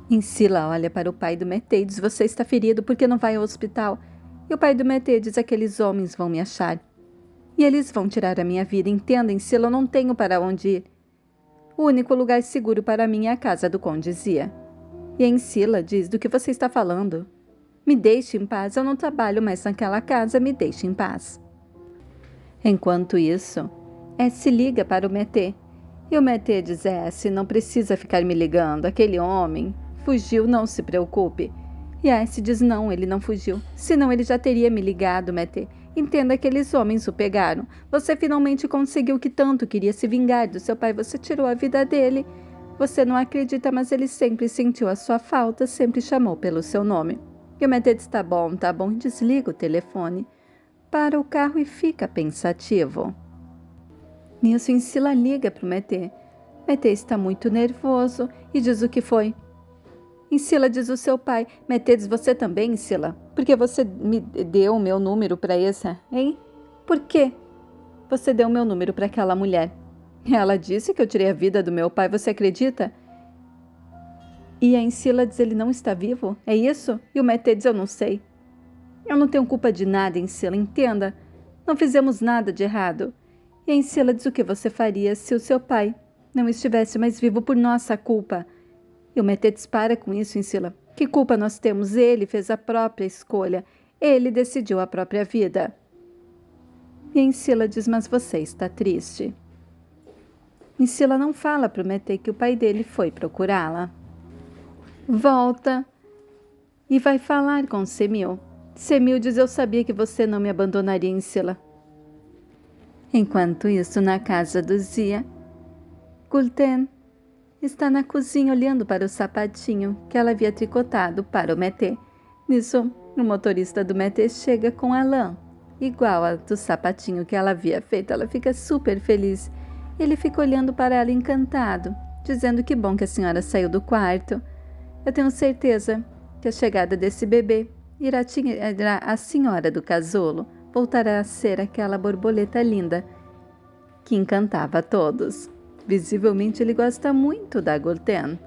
Insila olha para o pai do Mété e diz: você está ferido, por que não vai ao hospital? E o pai do Mété diz: aqueles homens vão me achar. E eles vão tirar a minha vida, entenda, Insila, eu não tenho para onde ir. O único lugar seguro para mim é a casa do conde Zia. E a Insila diz: do que você está falando? Me deixe em paz, eu não trabalho mais naquela casa, me deixe em paz. Enquanto isso, S liga para o Mété. E o Mété diz: S, não precisa ficar me ligando, aquele homem fugiu, não se preocupe. E a S diz: não, ele não fugiu, senão ele já teria me ligado, Mété. Entenda, aqueles homens o pegaram. Você finalmente conseguiu o que tanto queria, se vingar do seu pai, você tirou a vida dele. Você não acredita, mas ele sempre sentiu a sua falta, sempre chamou pelo seu nome. E o Mété diz: tá bom, e desliga o telefone. Para o carro e fica pensativo. Nisso, Insila liga para o Mété. Mété está muito nervoso e diz: o que foi? Insila diz: o seu pai. Mété diz: você também, Insila? Por que você me deu o meu número para essa, hein? Por quê? Você deu o meu número para aquela mulher. Ela disse que eu tirei a vida do meu pai, você acredita? E a Insila diz: ele não está vivo? É isso? E o Mété diz: eu não sei. Eu não tenho culpa de nada, Insila, entenda. Não fizemos nada de errado. E a Insila diz: o que você faria se o seu pai não estivesse mais vivo por nossa culpa? E o Mété dispara com isso, Insila. Que culpa nós temos? Ele fez a própria escolha. Ele decidiu a própria vida. E a Insila diz: mas você está triste. Insila não fala para o Mété que o pai dele foi procurá-la. Volta e vai falar com Semil. Semil diz: eu sabia que você não me abandonaria, Insila. Enquanto isso, na casa do Zia, Gulten está na cozinha olhando para o sapatinho que ela havia tricotado para o Mété. Nisso, o motorista do Mété chega com a lã, igual a do sapatinho que ela havia feito. Ela fica super feliz. Ele fica olhando para ela encantado, dizendo: que bom que a senhora saiu do quarto. Eu tenho certeza que a chegada desse bebê irá tirar a senhora do casulo, voltará a ser aquela borboleta linda que encantava a todos. Visivelmente ele gosta muito da Gulten.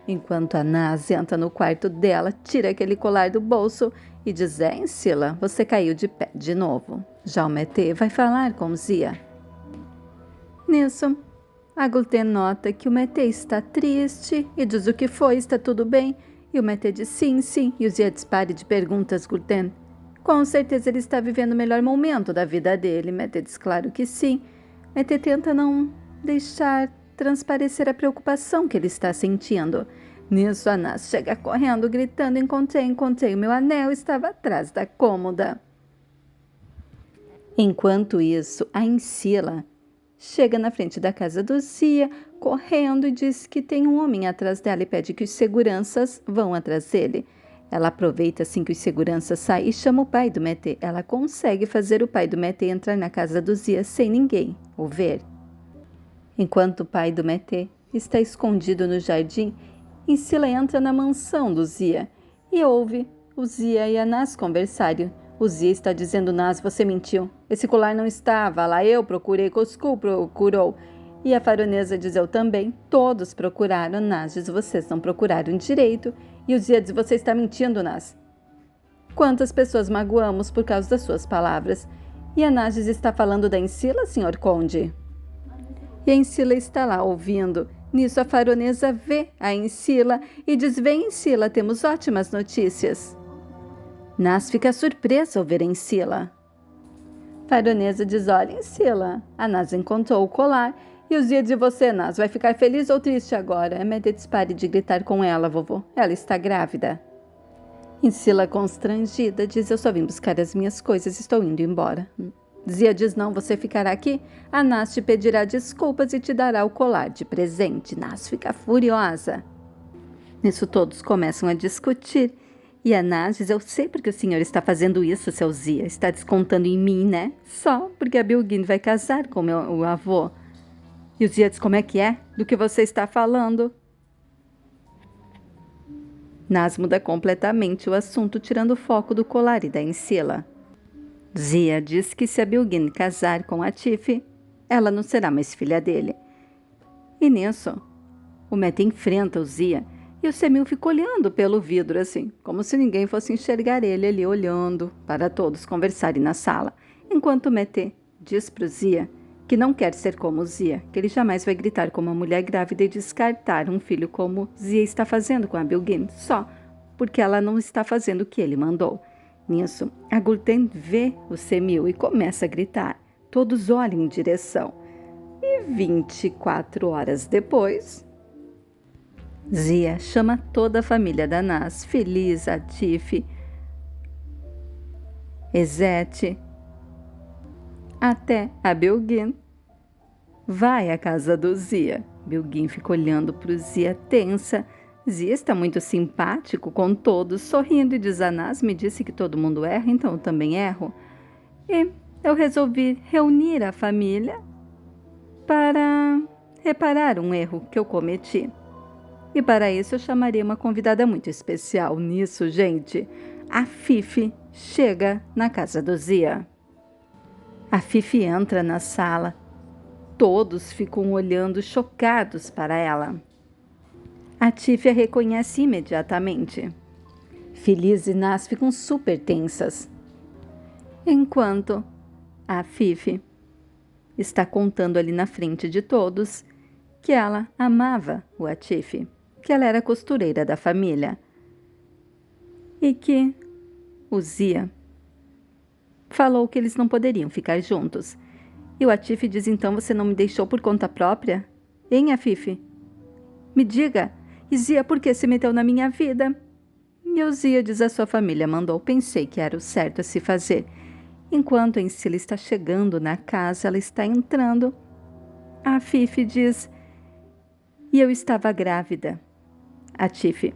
Enquanto a Naz entra no quarto dela, tira aquele colar do bolso e diz: Insila, você caiu de pé de novo. Já o Mété vai falar com Zia. Nisso, a Gulten nota que o Mété está triste e diz: o que foi? Está tudo bem? E o Mété diz: sim, sim. E o Zia dispara de perguntas, Gulten. Com certeza ele está vivendo o melhor momento da vida dele. Mété diz: claro que sim. Mété tenta não deixar transparecer a preocupação que ele está sentindo. Nisso, a Naz chega correndo, gritando: encontrei o meu anel, estava atrás da cômoda. Enquanto isso, a Insila chega na frente da casa do Zia, correndo, e diz que tem um homem atrás dela e pede que os seguranças vão atrás dele. Ela aproveita assim que os seguranças saem e chama o pai do Mété. Ela consegue fazer o pai do Mété entrar na casa do Zia sem ninguém o ver. Enquanto o pai do Mété está escondido no jardim, Insila entra na mansão do Zia e ouve o Zia e a Naz conversarem. O Zia está dizendo: Naz, você mentiu. Esse colar não estava lá, eu procurei, Coscu procurou. E a faronesa diz: eu também. Todos procuraram. Naz diz: vocês não procuraram direito. E o Zia diz: você está mentindo, Naz. Quantas pessoas magoamos por causa das suas palavras? E a Naz diz: está falando da Insila, senhor conde? E a Insila está lá ouvindo. Nisso a faronesa vê a Insila e diz: vem, Insila, temos ótimas notícias. Naz fica surpresa ao ver a Insila. Faronesa diz: olha, Insila, a Naz encontrou o colar. E os dias de você, Naz, vai ficar feliz ou triste agora? Mété pare de gritar com ela, vovô. Ela está grávida. Insila, constrangida, diz: eu só vim buscar as minhas coisas, estou indo embora. Zia diz: não, você ficará aqui. A Naz te pedirá desculpas e te dará o colar de presente. Naz fica furiosa. Nisso todos começam a discutir. E a Naz diz: eu sei porque o senhor está fazendo isso, seu Zia. Está descontando em mim, né? Só porque a Bilguin vai casar com o avô. E o Zia diz: como é que é? Do que você está falando? Naz muda completamente o assunto, tirando o foco do colar e da Insila. Zia diz que se a Bilguin casar com a Tiff, ela não será mais filha dele. E nisso, o Mété enfrenta o Zia E o Semil fica olhando pelo vidro, assim, como se ninguém fosse enxergar ele ali olhando para todos conversarem na sala. Enquanto Mété diz para o Zia que não quer ser como Zia, que ele jamais vai gritar como uma mulher grávida e descartar um filho como Zia está fazendo com a Bilguin, só porque ela não está fazendo o que ele mandou. Nisso, a Gulten vê o Semil e começa a gritar. Todos olham em direção. E 24 horas depois, Zia chama toda a família da Nas, Feliz, Atif, Ezete, até a Bilguin. Vai à casa do Zia. Bilguin fica olhando para o Zia tensa. Zia está muito simpático com todos, sorrindo e diz: a Nas me disse que todo mundo erra, então eu também erro. E eu resolvi reunir a família para reparar um erro que eu cometi. E para isso eu chamaria uma convidada muito especial. Nisso, gente, a Fifi chega na casa do Zia. A Fifi entra na sala. Todos ficam olhando chocados para ela. A Tiffy a reconhece imediatamente. Feliz e Nas ficam super tensas. Enquanto a Fifi está contando ali na frente de todos que ela amava o Atif, que ela era costureira da família e que o Zia falou que eles não poderiam ficar juntos. E o Atif diz: então você não me deixou por conta própria? Hein, Afife? Me diga, e Zia, por que se meteu na minha vida? E o Zia diz: a sua família mandou, pensei que era o certo a se fazer. Enquanto a Encila está chegando na casa, ela está entrando. A Afife diz: e eu estava grávida. Atif: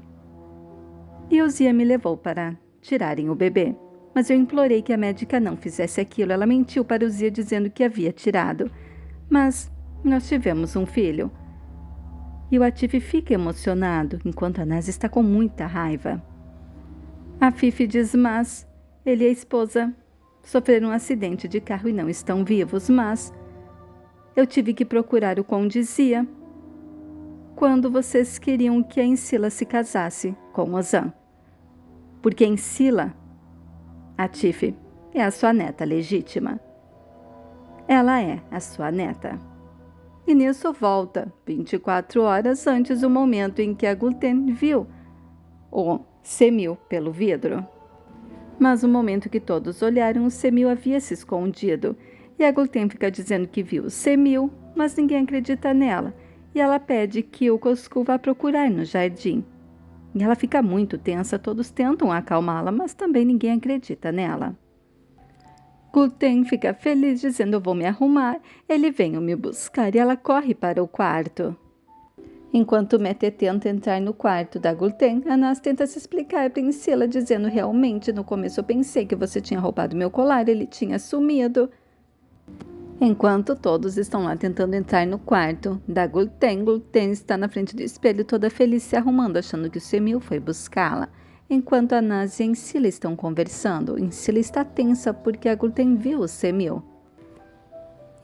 e o Zia me levou para tirarem o bebê. Mas eu implorei que a médica não fizesse aquilo. Ela mentiu para o Zia dizendo que havia tirado. Mas nós tivemos um filho. E o Atif fica emocionado, enquanto a Nas está com muita raiva. A Fifi diz: mas ele e a esposa sofreram um acidente de carro e não estão vivos. Mas eu tive que procurar o Conde Zia quando vocês queriam que a Encila se casasse com Ozan. Porque Encila, Atif, é a sua neta legítima. Ela é a sua neta. E nisso volta 24 horas antes do momento em que a Gulten viu o Semil pelo vidro. Mas no momento que todos olharam, o Semil havia se escondido. E a Gulten fica dizendo que viu o Semil, mas ninguém acredita nela. E ela pede que o Coscu vá procurar no jardim. E ela fica muito tensa, todos tentam acalmá-la, mas também ninguém acredita nela. Gulten fica feliz, dizendo: eu vou me arrumar, ele vem me buscar, e ela corre para o quarto. Enquanto Mété tenta entrar no quarto da Gulten, a Nas tenta se explicar para Encila, dizendo: realmente, no começo eu pensei que você tinha roubado meu colar, ele tinha sumido. Enquanto todos estão lá tentando entrar no quarto da Gulten, Gulten está na frente do espelho toda feliz se arrumando, achando que o Semil foi buscá-la. Enquanto a Nas e a Encila estão conversando, Encila está tensa porque a Gulten viu o Semil.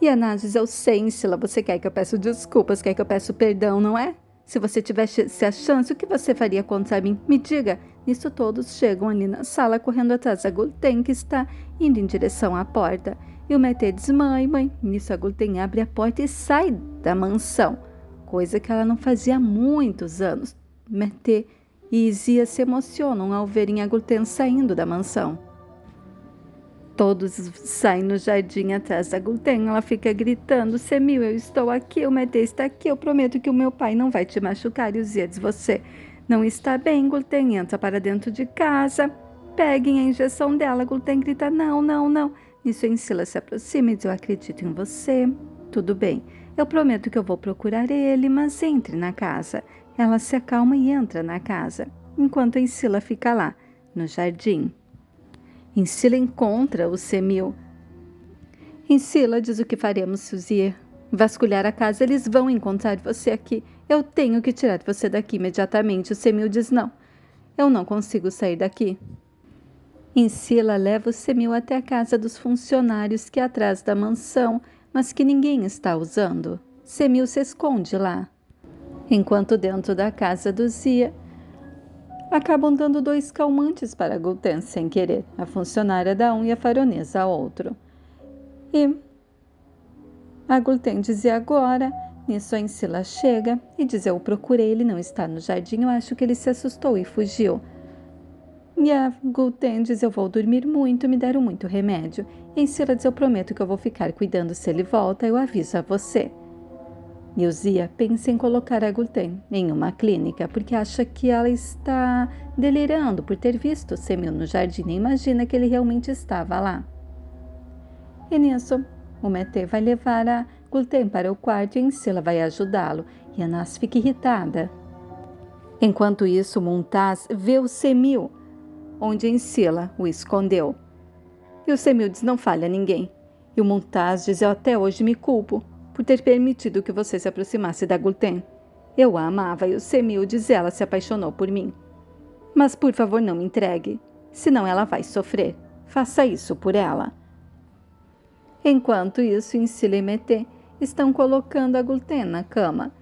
E a Nas diz: eu sei, Encila, você quer que eu peça desculpas, quer que eu peça perdão, não é? Se você tivesse a chance, o que você faria contra mim? Me diga. Nisso todos chegam ali na sala, correndo atrás da Gulten, que está indo em direção à porta. E o Mété diz: mãe. Nisso a Gulten abre a porta e sai da mansão, coisa que ela não fazia há muitos anos. Mété e Zia se emocionam ao verem a Gulten saindo da mansão. Todos saem no jardim atrás da Gulten. Ela fica gritando: Semil, eu estou aqui, o Mété está aqui, eu prometo que o meu pai não vai te machucar. E o Zia diz: você não está bem, Gulten, entra para dentro de casa, peguem a injeção dela. Gulten grita: não. Nisso a Encila se aproxima e diz: eu acredito em você. Tudo bem, eu prometo que eu vou procurar ele, mas entre na casa. Ela se acalma e entra na casa, enquanto a Encila fica lá, no jardim. Encila encontra o Semil. Encila diz: o que faremos se o Zia vasculhar a casa? Eles vão encontrar você aqui. Eu tenho que tirar você daqui imediatamente. O Semil diz: não, eu não consigo sair daqui. Encila leva o Semil até a casa dos funcionários que é atrás da mansão, mas que ninguém está usando. Semil se esconde lá. Enquanto dentro da casa do Zia, Acabam dando 2 calmantes para Gulten sem querer, a funcionária dá um e a faronesa outro. E a Gulten dizia agora. Nisso a Encila chega e diz: eu o procurei, ele não está no jardim, eu acho que ele se assustou e fugiu. E a Gulten diz: eu vou dormir muito, me deram muito remédio. E Encila diz: eu prometo que eu vou ficar cuidando, se ele volta, eu aviso a você. E o Zia pensa em colocar a Gulten em uma clínica, porque acha que ela está delirando por ter visto Semil no jardim e imagina que ele realmente estava lá. E nisso, o Mété vai levar a Gulten para o quarto e Encila vai ajudá-lo, e Anás fica irritada. Enquanto isso, Mumtaz vê o Semil, onde Encila o escondeu. E o Semil diz: não falha ninguém. E o Mumtaz diz: eu até hoje me culpo por ter permitido que você se aproximasse da Gulten. Eu a amava e o Semil diz: ela se apaixonou por mim. Mas por favor não me entregue, senão ela vai sofrer. Faça isso por ela. Enquanto isso, Encila e Mété estão colocando a Gulten na cama.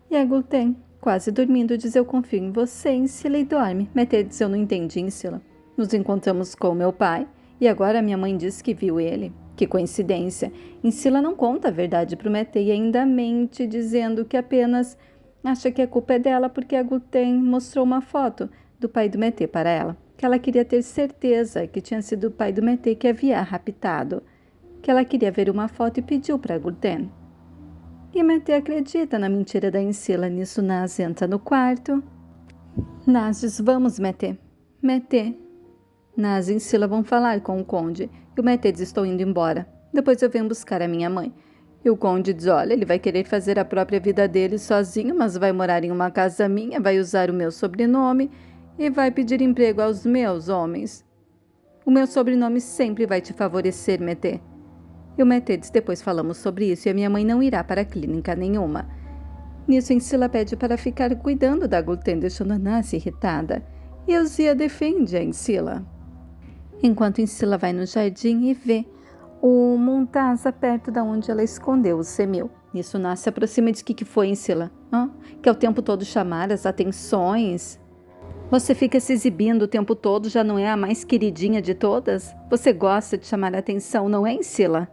E a Gulten, quase dormindo, diz: eu confio em você, Encila, e dorme. Mété diz: eu não entendi, Encila. Nos encontramos com meu pai e agora minha mãe diz que viu ele. Que coincidência. Encila não conta a verdade para o Mété e ainda mente, dizendo que apenas acha que a culpa é dela porque a Gulten mostrou uma foto do pai do Mété para ela. Que ela queria ter certeza que tinha sido o pai do Mété que havia raptado. Que ela queria ver uma foto e pediu para a Gulten. E Mété acredita na mentira da Encila. Nisso, Naz entra no quarto. Naz diz: vamos, Mété. Mété. Naz e Encila vão falar com o conde. E o Mété diz: estou indo embora. Depois eu venho buscar a minha mãe. E o conde diz: olha, ele vai querer fazer a própria vida dele sozinho, mas vai morar em uma casa minha, vai usar o meu sobrenome e vai pedir emprego aos meus homens. O meu sobrenome sempre vai te favorecer, Mété. E o Mété diz: depois falamos sobre isso e a minha mãe não irá para clínica nenhuma. Nisso, Encila pede para ficar cuidando da Gulten, deixando a Naz irritada. E Euzia defende a Encila. Enquanto Encila vai no jardim e vê o Mumtaz perto de onde ela escondeu o Semil. Nisso, Naz se aproxima e diz: que foi, Encila? Quer o tempo todo chamar as atenções? Você fica se exibindo o tempo todo, já não é a mais queridinha de todas? Você gosta de chamar a atenção, não é, Encila?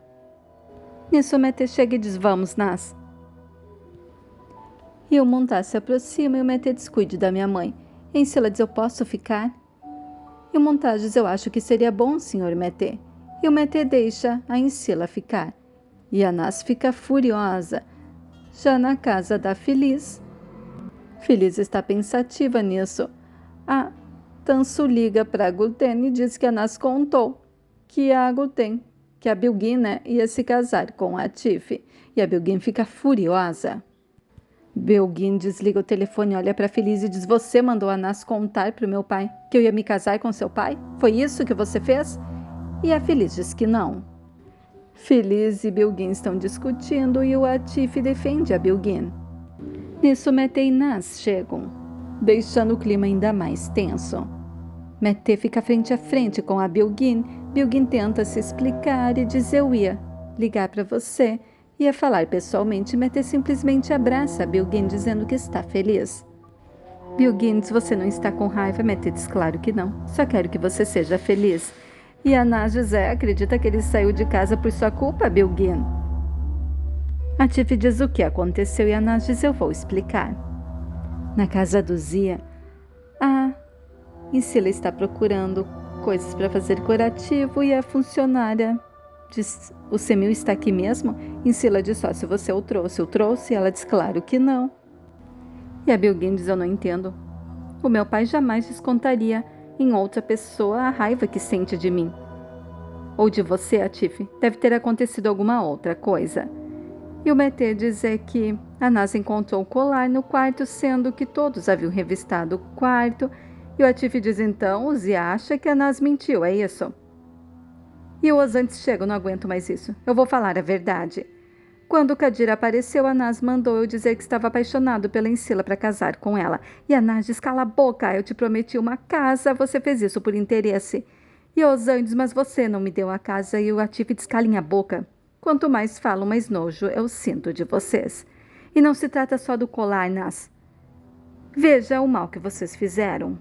Nisso, o Mété chega e diz: vamos, Naz. E o Mumtaz se aproxima e o Mété diz: cuide da minha mãe. E Encila diz: eu posso ficar? E o Mumtaz diz: eu acho que seria bom, senhor Mété. E o Mété deixa a Encila ficar. E a Naz fica furiosa. Já na casa da Feliz. Feliz está pensativa nisso. A Tansu liga para a Gulten e diz que a Naz contou que a Gulten, que a Bilguin, ia se casar com a Atif. E a Bilguin fica furiosa. Bilguin desliga o telefone, olha para Feliz e diz: você mandou a Naz contar para o meu pai que eu ia me casar com seu pai? Foi isso que você fez? E a Feliz diz que não. Feliz e Bilguin estão discutindo e o Atif defende a Bilguin. Nisso, Mété e Naz chegam, deixando o clima ainda mais tenso. Mété fica frente a frente com a Bilguin. Bilguin tenta se explicar e diz: eu ia ligar para você. Ia falar pessoalmente. Mété simplesmente abraça a Bilguin, dizendo que está feliz. Bilguin diz: você não está com raiva? Mété diz: claro que não. Só quero que você seja feliz. E a Naz José acredita que ele saiu de casa por sua culpa, Bilguin. A Atif diz o que aconteceu e a Naz diz: eu vou explicar. Na casa do Zia, a Encila está procurando coisas para fazer curativo e a funcionária diz: o Semil está aqui mesmo? Encila diz: só se você o trouxe. Ela diz: claro que não. E a Bilguin diz: eu não entendo. O meu pai jamais descontaria em outra pessoa a raiva que sente de mim. Ou de você, Atif. Deve ter acontecido alguma outra coisa. E o Mété diz que a Naz encontrou o colar no quarto, sendo que todos haviam revistado o quarto. E o Atif diz: então, o Zia acha que a Naz mentiu, é isso? E os antes chegam: não aguento mais isso. Eu vou falar a verdade. Quando o Kadir apareceu, a Naz mandou eu dizer que estava apaixonado pela Encila para casar com ela. E a Naz diz: cala a boca, eu te prometi uma casa, você fez isso por interesse. E os antes: mas você não me deu a casa. E o Atif diz: calem a boca. Quanto mais falo, mais nojo eu sinto de vocês. E não se trata só do colar, Naz. Veja o mal que vocês fizeram.